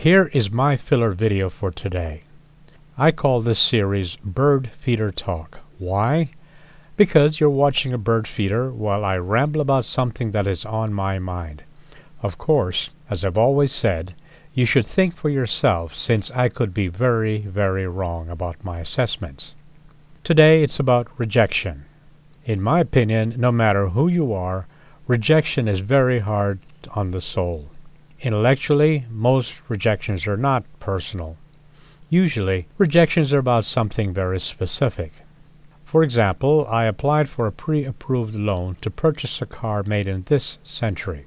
Here is my filler video for today. I call this series Bird Feeder Talk. Why? Because you're watching a bird feeder while I ramble about something that is on my mind. Of course, as I've always said, you should think for yourself since I could be very, very wrong about my assessments. Today it's about rejection. In my opinion, no matter who you are, rejection is very hard on the soul. Intellectually, most rejections are not personal. Usually, rejections are about something very specific. For example, I applied for a pre-approved loan to purchase a car made in this century.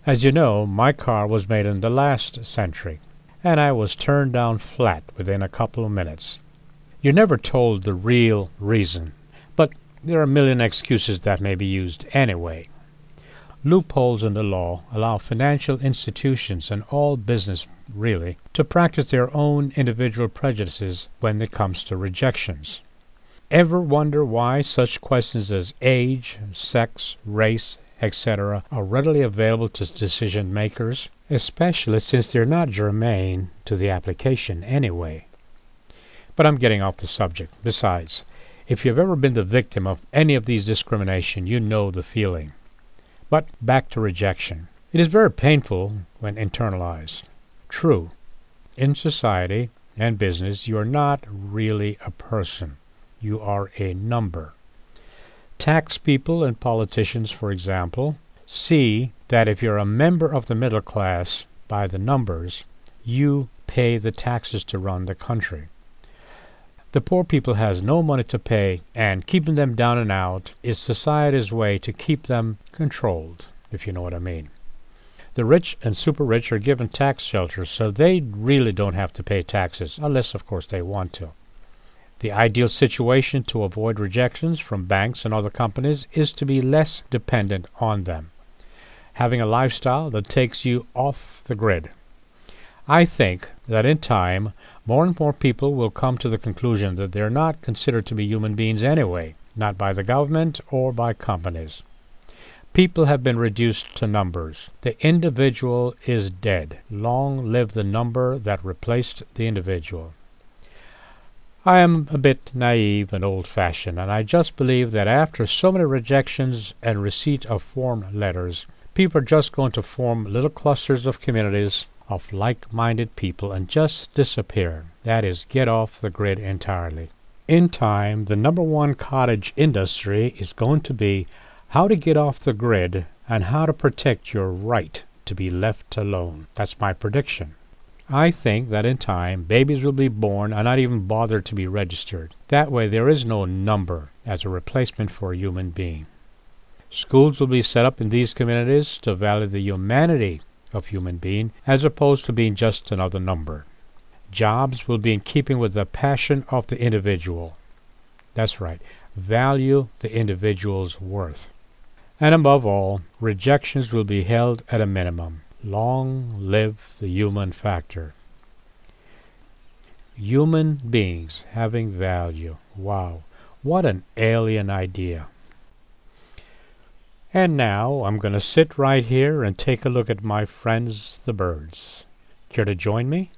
As you know, my car was made in the last century, and I was turned down flat within a couple of minutes. You're never told the real reason, but there are a million excuses that may be used anyway. Loopholes in the law allow financial institutions and all business, really, to practice their own individual prejudices when it comes to rejections. Ever wonder why such questions as age, sex, race, etc. are readily available to decision makers, especially since they're not germane to the application anyway? But I'm getting off the subject. Besides, if you've ever been the victim of any of these discrimination, you know the feeling. But back to rejection. It is very painful when internalized. True, in society and business, you are not really a person. You are a number. Tax people and politicians, for example, see that if you're a member of the middle class by the numbers, you pay the taxes to run the country. The poor people has no money to pay, and keeping them down and out is society's way to keep them controlled, if you know what I mean. The rich and super rich are given tax shelters, so they really don't have to pay taxes, unless, of course, they want to. The ideal situation to avoid rejections from banks and other companies is to be less dependent on them, having a lifestyle that takes you off the grid. I think that in time, more and more people will come to the conclusion that they're not considered to be human beings anyway, not by the government or by companies. People have been reduced to numbers. The individual is dead. Long live the number that replaced the individual. I am a bit naive and old-fashioned, and I just believe that after so many rejections and receipt of form letters, people are just going to form little clusters of communities of like-minded people and just disappear. That is, get off the grid entirely. In time, the number one cottage industry is going to be how to get off the grid and how to protect your right to be left alone. That's my prediction. I think that in time, babies will be born and not even bother to be registered. That way there is no number as a replacement for a human being. Schools will be set up in these communities to value the humanity of human being as opposed to being just another number. Jobs will be in keeping with the passion of the individual. That's right, value the individual's worth. And above all, rejections will be held at a minimum. Long live the human factor. Human beings having value. Wow, what an alien idea. And now I'm going to sit right here and take a look at my friends the birds. Care to join me?